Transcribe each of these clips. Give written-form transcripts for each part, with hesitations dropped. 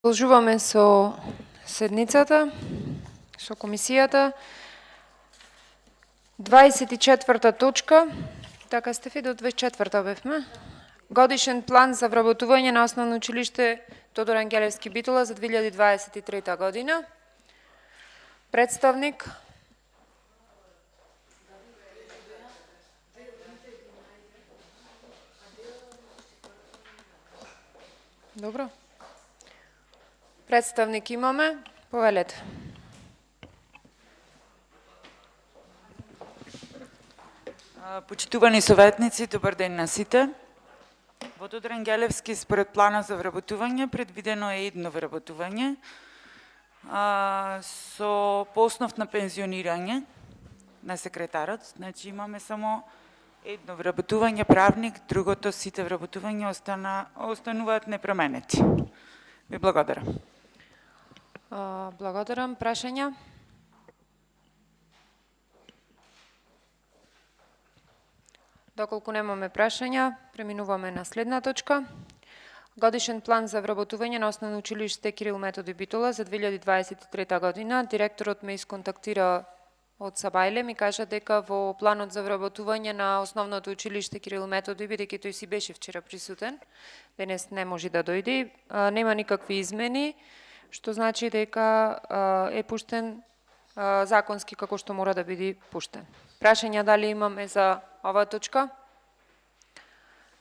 Продолжуваме со седницата, со комисијата. 24-та точка, така Стефи, до 24-та бевме. Годишен план за вработување на Основно училиште Тодор Ангелевски Битола за 2023 година. Представник. Добро. Представник имаме, повелете. Почитувани советници, добар ден на сите. Во Тодор Ангелевски според плана за вработување предвидено е едно вработување со по основ на пензионирање на секретарот. Значи имаме само едно вработување правник, другото сите вработувања остануваат непроменети. Ви благодарам. Благодарам. Прашања? Доколку немаме прашања, преминуваме на следна точка. Годишен план за вработување на Основно училиште Кирил Методи Битола за 2023 година. Директорот ме исконтактира од Сабајле, ми кажа дека во планот за вработување на Основното училиште Кирил Методи, бидејќи тој си беше вчера присутен, денес не може да дојде, нема никакви измени, што значи дека е пуштен законски како што мора да биде пуштен. Прашања дали имаме за оваа точка?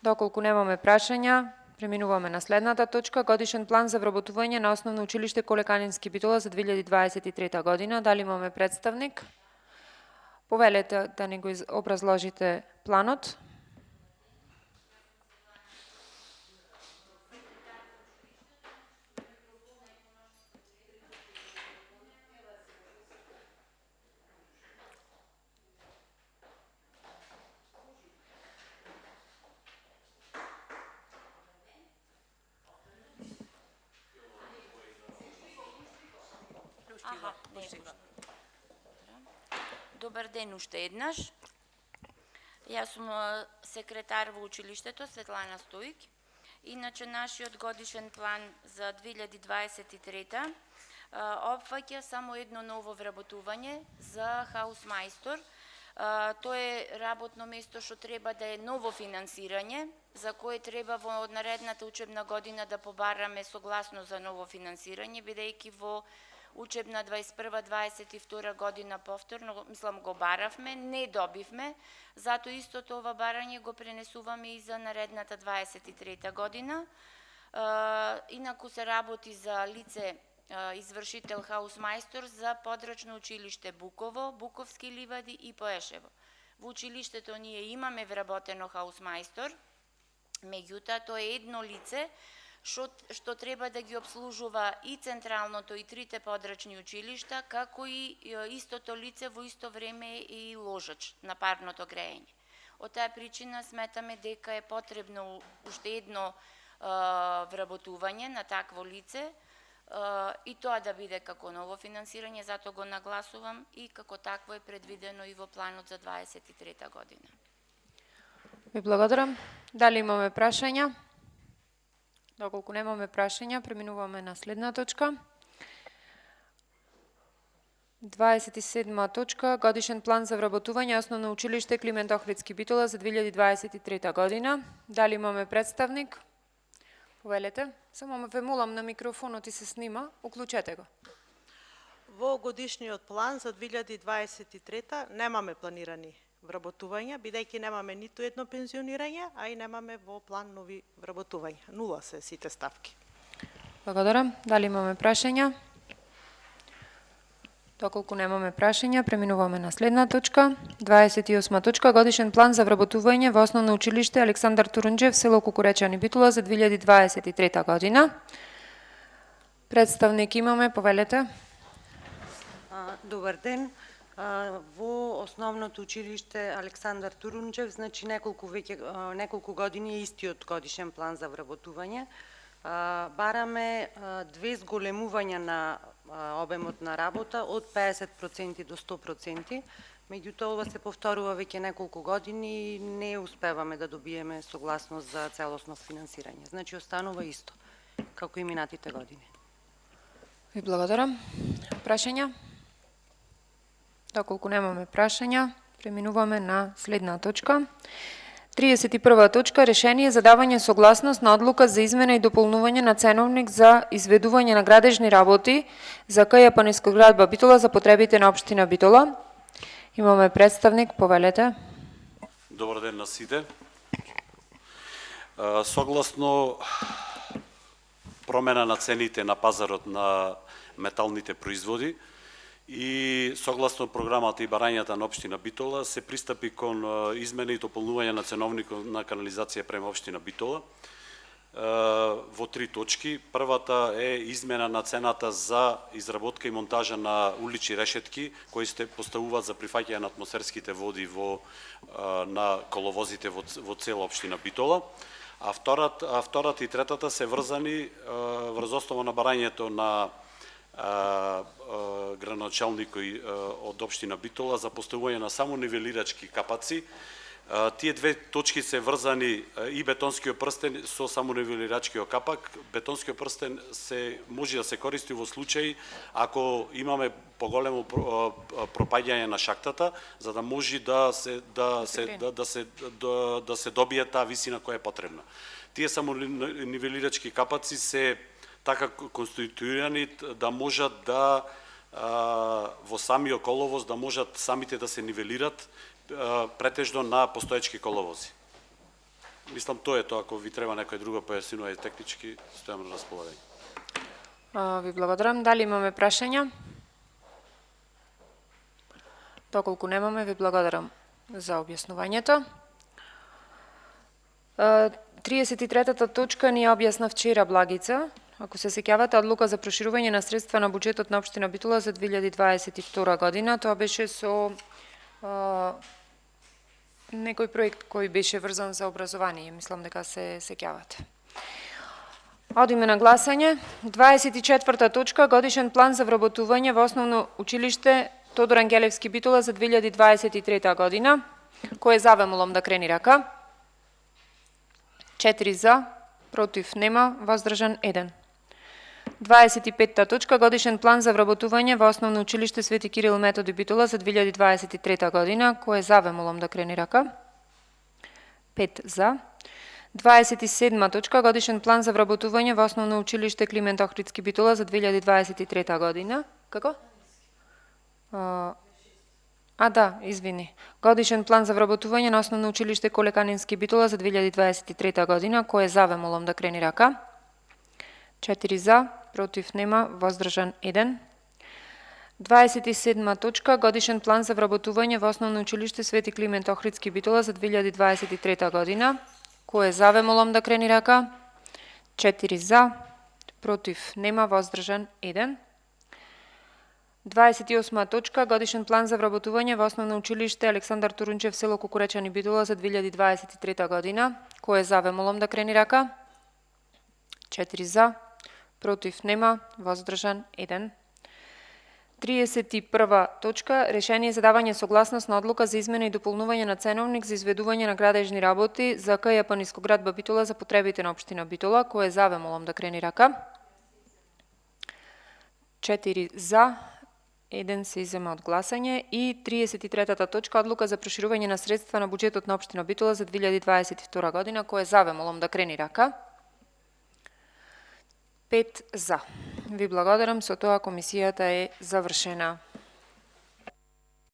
Доколку немаме прашања, преминуваме на следната точка. Годишен план за вработување на Основно училиште Коле Канински Битола за 2023 година. Дали имаме представник? Повелете да ни го образложите планот. Добар ден уште еднаш. Јас сум секретар во училиштето Светлана Стојик. Иначе нашиот годишен план за 2023 опфаќа само едно ново вработување за хаусмајстор. Тоа е работно место што треба да е ново финансирање, за кое треба во наредната учебна година да побараме согласно за ново финансирање, бидејќи во учебна 21-22 година повторно, мислам, го баравме, не добивме, затоа истото ова барање го пренесуваме и за наредната 23 година. Инаку се работи за лице извршител хаусмајстор за подрачно училиште Буково, Буковски ливади и Поешево. Во училиштето ние имаме вработено хаусмајстор, меѓутоа тоа е едно лице што треба да ги обслужува и централното и трите подрачни училишта, како и истото лице во исто време и ложач на парното грејење. Од таа причина сметаме дека е потребно уште едно вработување на такво лице и тоа да биде како ново финансирање, затоа го нагласувам и како такво е предвидено и во планот за 23 година. Ви благодарам. Дали имаме прашања? Доколку немаме прашања, преминуваме на следна точка. 27 точка. Годишен план за вработување Основно училиште Климент Охридски Битола за 2023 година. Дали имаме представник? Повелете. Само ме ве молам на микрофонот и се снима. Уклучете го. Во годишниот план за 2023 немаме планирани вработувања, бидејќи немаме ниту едно пензионирање, а и немаме во план нови вработувања. Нула се сите ставки. Благодарам. Дали имаме прашања? Доколку немаме прашања, преминуваме на следна точка. 28 точка. Годишен план за вработување во Основно училиште Александар Турунџев, село Кукуречани Битола за 2023 година. Представник имаме, повелете. Добар ден. Во Основното училиште Александар Турунџев, значи неколку години е истиот годишен план за вработување. Бараме две зголемувања на обемот на работа од 50% до 100%. Меѓутоа, ова се повторува веќе неколку години и не успеваме да добиеме согласност за целосно финансирање. Значи, останува исто, како и минатите години. Ви благодарам. Прашања? Доколку немаме прашања, преминуваме на следна точка. 31 точка, решение за давање согласност на одлука за измена и дополнување на ценовник за изведување на градежни работи за КЈП Нискоградба Битола за потребите на општина Битола. Имаме представник, повелете. Добар ден на сите. Согласно промена на цените на пазарот на металните производи и согласно програмата и барањата на општина Битола се пристапи кон измена и дополнување на ценовникот на канализација према општина Битола во 3 точки. Првата е измена на цената за изработка и монтажа на улични решетки кои се поставуваат за прифаќање на атмосферските води на коловозите во цела општина Битола. А втората и третата се врзани врз основа на барањето на градоначалникој од општина Битола за поставување на само нивелирачки капаци. Тие две точки се врзани и бетонскиот прстен со само нивелирачкиот капак. Бетонскиот прстен може да се користи во случај ако имаме поголемо пропаѓање на шахтата, за да може да се добие таа висина која е потребна. Тие само нивелирачки капаци се така конституирани да можат да во самиот коловоз да можат самите да се нивелират претежно на постоечки коловози. Мислам тоа е тоа, ако ви треба некој друго појаснување технички, стојам на располагање. Ви благодарам. Дали имаме прашања? Доколку немаме, ви благодарам за објаснувањето. 33-та точка ни ја објасна вчера Благица. Ако се сеќавате, одлука за проширување на средства на буџетот на општина Битола за 2022 година, тоа беше со некој проект кој беше врзан за образование, мислам дека се сеќавате. Одиме на гласање. 24-та точка, годишен план за вработување во основно училиште Тодор Ангелевски Битола за 2023 година. Кој е за, ве молам да крени рака. 4 за, против нема, воздржан 1. 25-та точка, годишен план за вработување во основно училиште Свети Кирил и Методи Битола за 2023 година. Кој е за, ве молам да крени рака. 5 за. 27 точка, годишен план за вработување во основно училиште Климент Охридски Битола за 2023 година. Како? Извини. Годишен план за вработување на основно училиште Коле Канински Битола за 2023 година. Кој е за, ве молам да крени рака. 4 за, против нема, воздржан 1. 27 точка, годишен план за вработување во основно училиште Свети Климент Охридски Битола за 2023 година. Кој е за, ве молам да крени рака. 4 за, против нема, воздржан 1. 28 точка, годишен план за вработување во основно училиште Александар Турунчев село Кукуречани Битола за 2023 година. Кој е за, ве молам да крени рака. 4 за, против нема, воздржан 1. 31 точка, решение за давање согласност на одлука за измена и дополнување на ценовник за изведување на градежни работи за КЈП Нискоградба Битола за потребите на општина Битола. Кој е за, ве молам да крени рака. 4 за, 1 се изема од гласање. И 33-та точка, одлука за проширување на средства на буџетот на општина Битола за 2022 година. Кој е за, ве молам да крени рака. 5 за. Ви благодарам, со тоа комисијата е завршена.